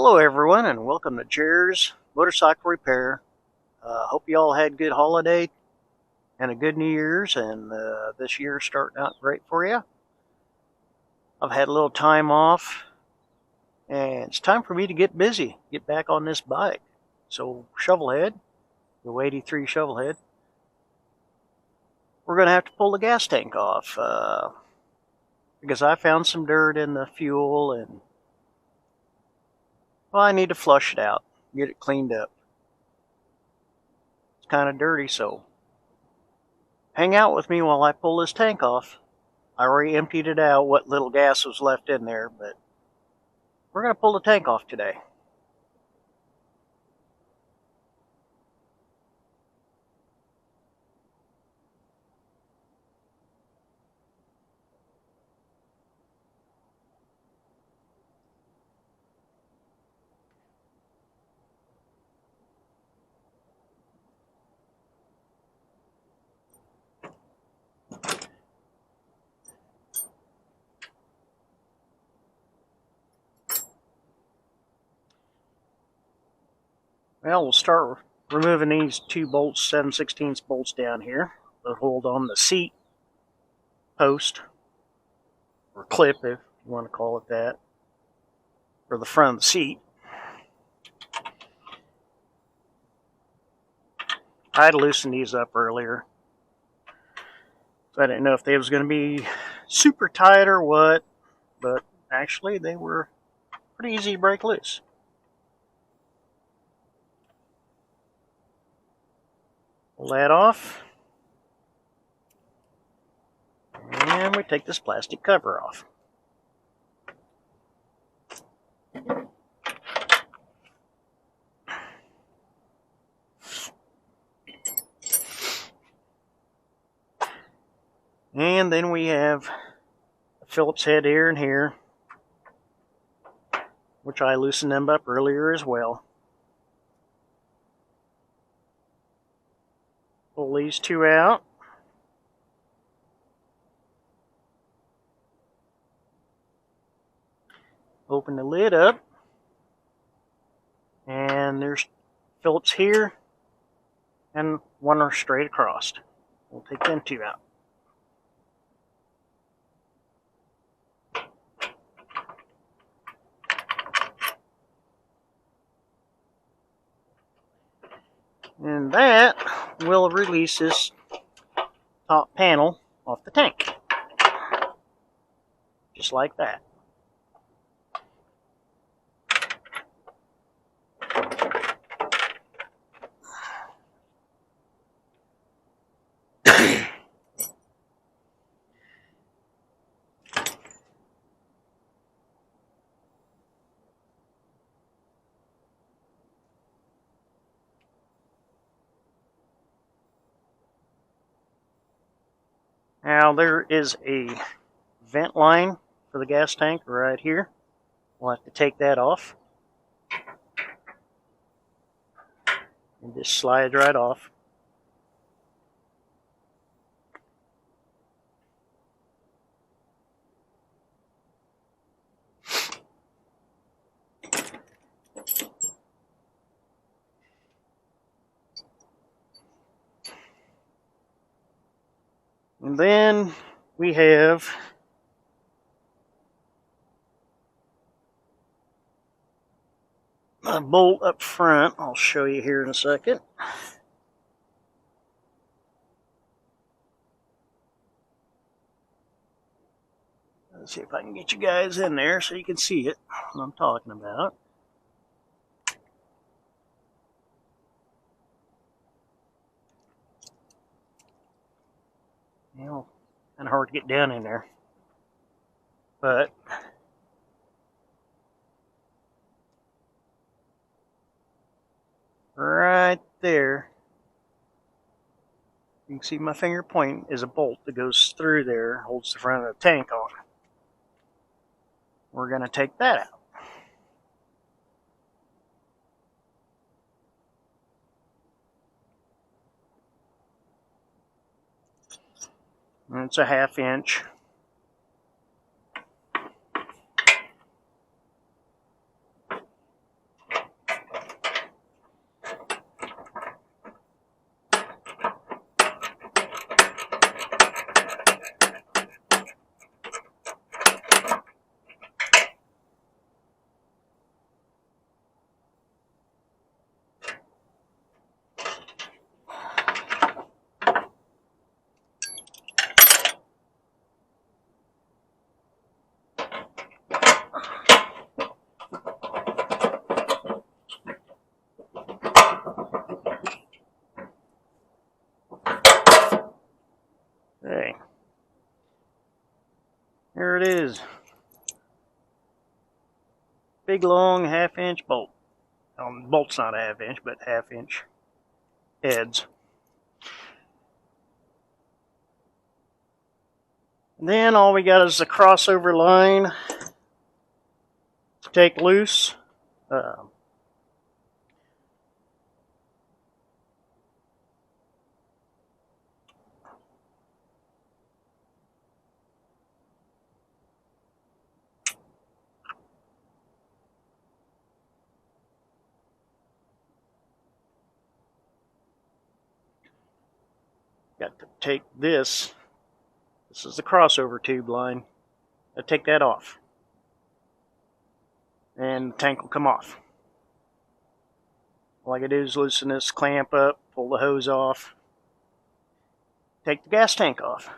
Hello everyone and welcome to Jer's Motorcycle Repair. Hope you all had a good holiday and a good New Year's, and this year's starting out great for you. I've had a little time off and it's time for me to get busy, get back on this bike. So Shovelhead, the 83 Shovelhead, we're going to have to pull the gas tank off because I found some dirt in the fuel, and well, I need to flush it out, get it cleaned up. It's kind of dirty, so hang out with me while I pull this tank off. I already emptied it out, what little gas was left in there, but we're going to pull the tank off today. Well, we'll start removing these two bolts, 7/16 bolts down here that hold on the seat post, or clip if you want to call it that, for the front of the seat. I had loosened these up earlier, so I didn't know if they was going to be super tight or what, but actually they were pretty easy to break loose. Pull that off, and we take this plastic cover off. And then we have a Phillips head here and here, which I loosened them up earlier as well. Pull these two out. Open the lid up. And there's Phillips here and one are straight across. We'll take them two out. And that will release this top panel off the tank. Just like that. Now there is a vent line for the gas tank right here. We'll have to take that off. And just slide right off. And then we have a bolt up front. I'll show you here in a second. Let's see if I can get you guys in there so you can see it, what I'm talking about. You know, kind of hard to get down in there, but right there, you can see my finger pointing, is a bolt that goes through there, holds the front of the tank on. We're going to take that out. And it's a 1/2 inch. Here it is. Big long 1/2 inch bolt. Bolt's not a 1/2 inch, but 1/2 inch heads. And then all we got is the crossover line to take loose. Got to take this. This is the crossover tube line. I take that off, and the tank will come off. All I gotta do is loosen this clamp up, pull the hose off, take the gas tank off.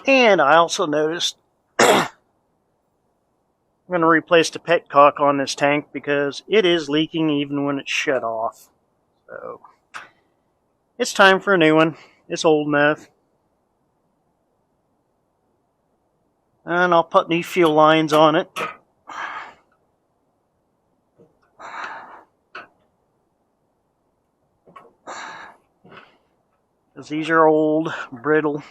And I also noticed I'm going to replace the petcock on this tank because it is leaking even when it's shut off. So it's time for a new one. It's old enough. And I'll put new fuel lines on it. Because these are old, brittle.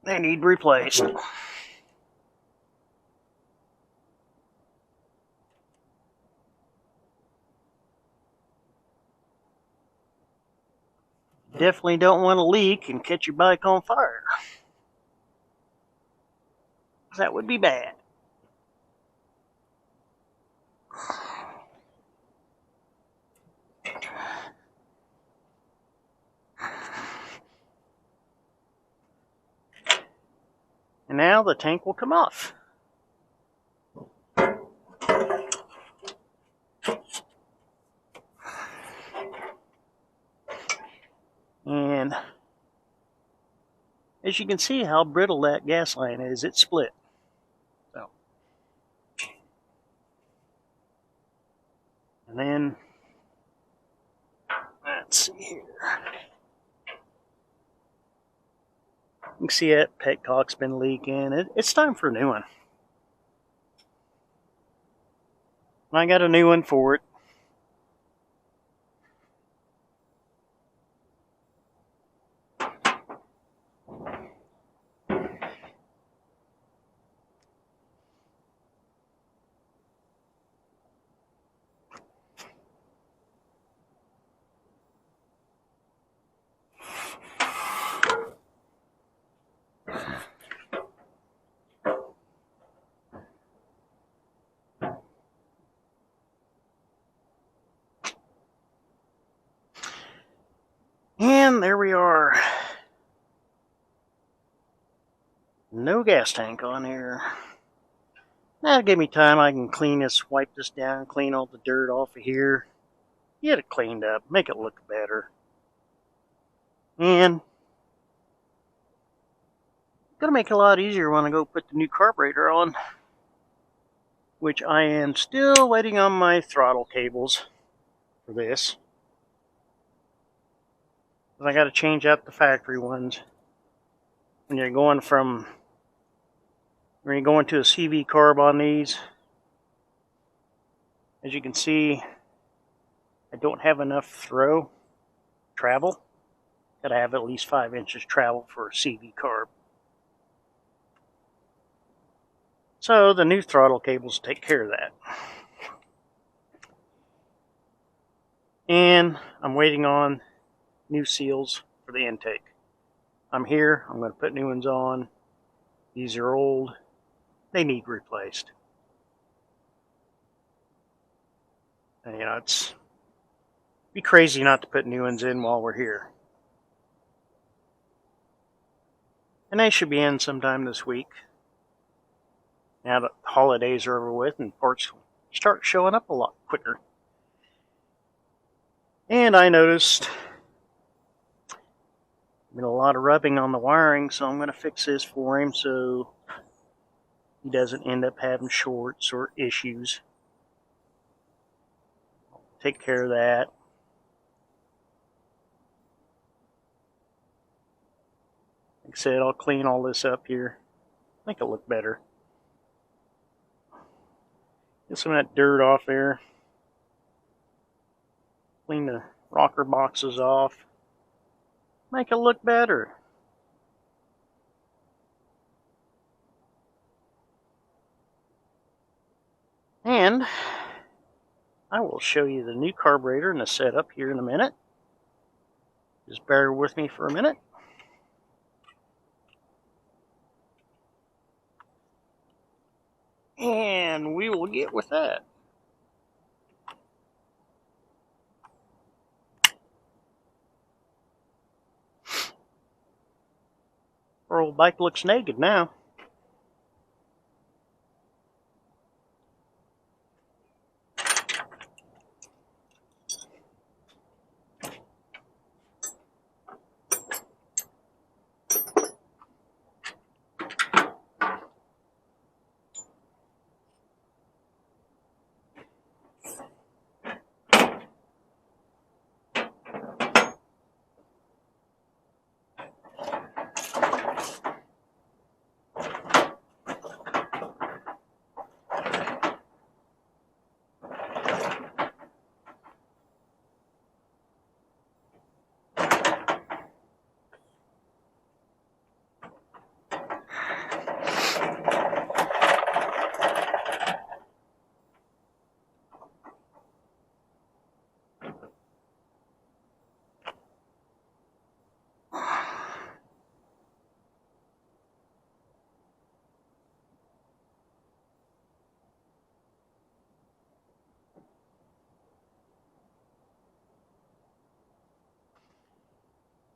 They need replaced. Definitely don't want to leak and catch your bike on fire. That would be bad. And now the tank will come off. And as you can see how brittle that gas line is, it's split. So, and then let's see here. You can see that petcock's been leaking. It's time for a new one. I got a new one for it. And there we are. No gas tank on here. That'll give me time. I can clean this, wipe this down, clean all the dirt off of here. Get it cleaned up, make it look better. And gonna make it a lot easier when I go put the new carburetor on, which I am still waiting on my throttle cables for this. I got to change out the factory ones. When you're going to a CV carb on these, as you can see, I don't have enough travel. Got to have at least 5 inches travel for a CV carb. So the new throttle cables take care of that. And I'm waiting on new seals for the intake. I'm here. I'm going to put new ones on. These are old. They need replaced. And, it's be crazy not to put new ones in while we're here. And they should be in sometime this week. Now that the holidays are over with and parts start showing up a lot quicker. And I noticed been a lot of rubbing on the wiring, so I'm going to fix this for him so he doesn't end up having shorts or issues. Take care of that. Like I said, I'll clean all this up here. Make it look better. Get some of that dirt off there. Clean the rocker boxes off. Make it look better. And I will show you the new carburetor and the setup here in a minute. Just bear with me for a minute. And we will get with that. Our old bike looks naked now.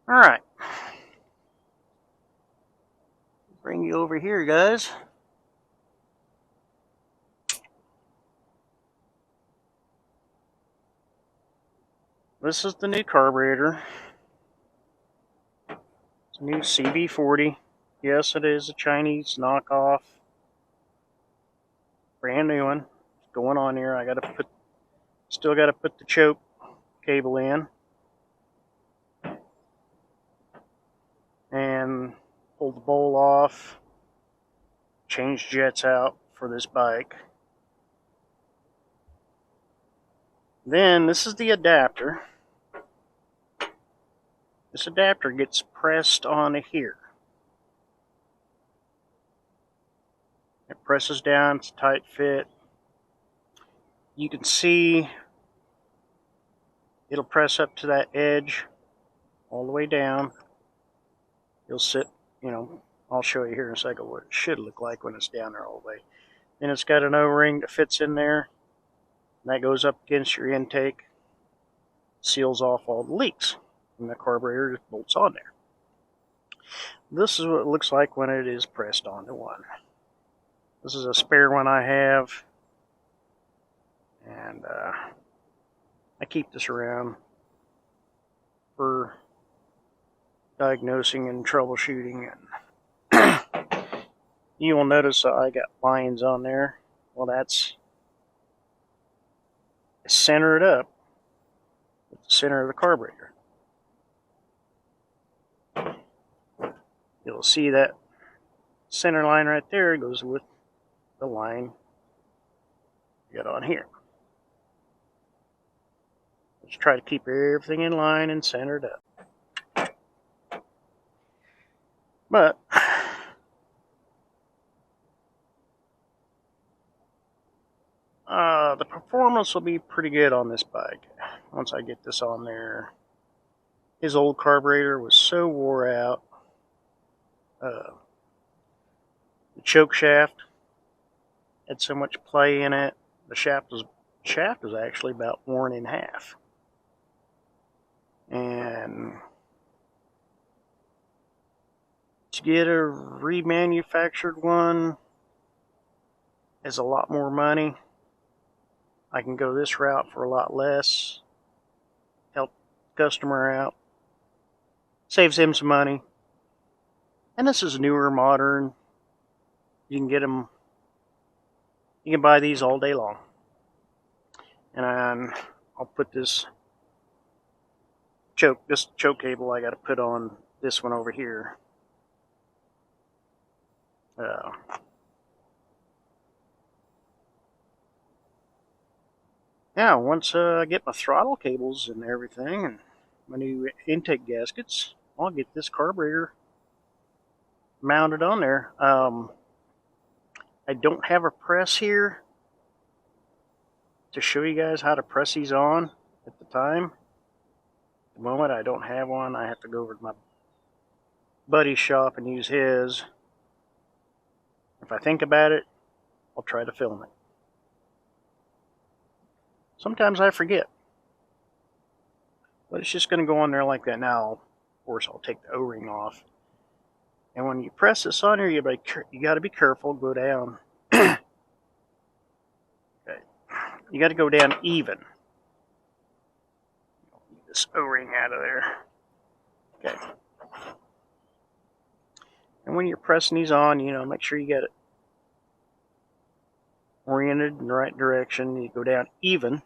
Alright. Bring you over here, guys. This is the new carburetor. It's a new CV40. Yes, it is a Chinese knockoff. Brand new one. It's going on here. Still gotta put the choke cable in. And pull the bowl off. Change jets out for this bike. Then this is the adapter. This adapter gets pressed onto here. It presses down, it's a tight fit. You can see it'll press up to that edge all the way down. You'll sit, I'll show you here in a second what it should look like when it's down there all the way. Then it's got an O-ring that fits in there. And that goes up against your intake, seals off all the leaks. And the carburetor just bolts on there. This is what it looks like when it is pressed onto one. This is a spare one I have, and I keep this around for diagnosing and troubleshooting. And you will notice I got lines on there. Well, that's centered up with the center of the carburetor. You'll see that center line right there goes with the line you got on here. Let's try to keep everything in line and centered up. But the performance will be pretty good on this bike once I get this on there. His old carburetor was so wore out. The choke shaft had so much play in it. The shaft was actually about worn in half. And to get a remanufactured one is a lot more money. I can go this route for a lot less. Help customer out. Saves him some money. And this is newer, modern. You can get them. You can buy these all day long. And I'll put this choke cable I got to put on this one over here. Now, once I get my throttle cables and everything, and my new intake gaskets, I'll get this carburetor mounted on there. I don't have a press here to show you guys how to press these on at the time. At the moment, I don't have one. I have to go over to my buddy's shop and use his. If I think about it, I'll try to film it. Sometimes I forget. But it's just going to go on there like that now. Of course, I'll take the O-ring off. And when you press this on here, you got to be careful. Go down. Okay. You got to go down even. Get this O-ring out of there. Okay. And when you're pressing these on, make sure you get it oriented in the right direction. You go down even.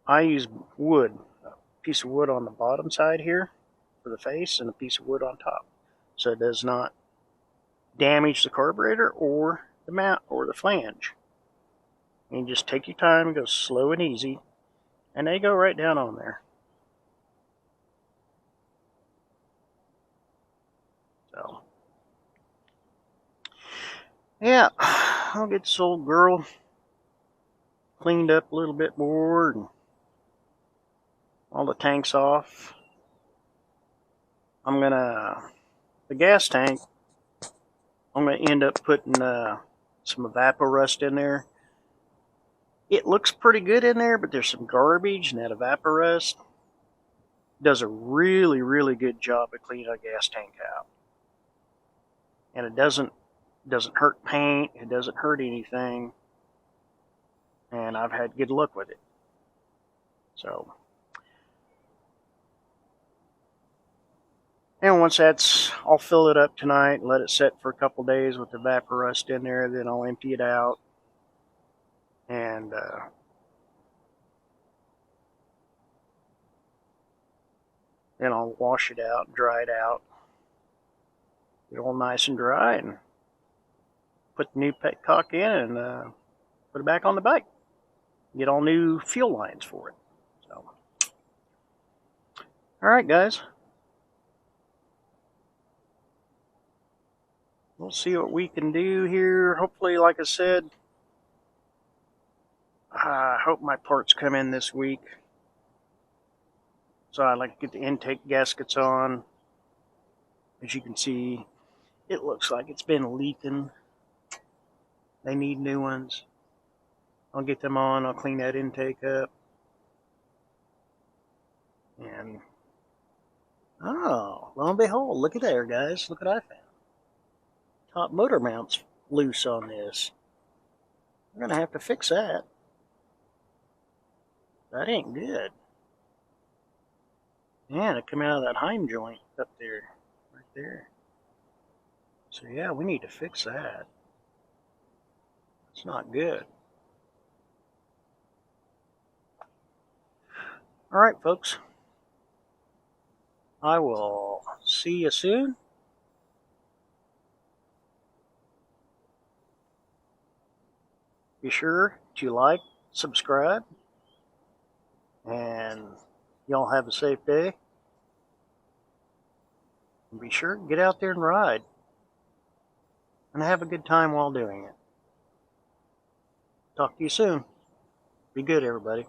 I use wood, a piece of wood on the bottom side here for the face and a piece of wood on top, so it does not damage the carburetor or the mount or the flange. And you just take your time and go slow and easy, and they go right down on there. So, yeah, I'll get this old girl cleaned up a little bit more and all the tanks off. The gas tank, I'm gonna end up putting some evaporust in there. It looks pretty good in there, but there's some garbage, and that evaporust does a really, really good job of cleaning a gas tank out. And it doesn't hurt paint, it doesn't hurt anything, and I've had good luck with it. So, and once I'll fill it up tonight and let it set for a couple days with the evaporust in there. Then I'll empty it out, and then I'll wash it out and dry it out. Get it all nice and dry, and put the new petcock in, and put it back on the bike. Get all new fuel lines for it. So, all right, guys. We'll see what we can do here. Hopefully, like I said, I hope my parts come in this week. So I'd like to get the intake gaskets on. As you can see, it looks like it's been leaking. They need new ones. I'll get them on. I'll clean that intake up. And, oh, lo and behold, look at there, guys. Look what I found. Top motor mount's loose on this. We're going to have to fix that. That ain't good. Man, it come out of that Heim joint up there. Right there. So yeah, we need to fix that. It's not good. Alright, folks. I will see you soon. Be sure to like, subscribe, and y'all have a safe day. And be sure to get out there and ride. And have a good time while doing it. Talk to you soon. Be good, everybody.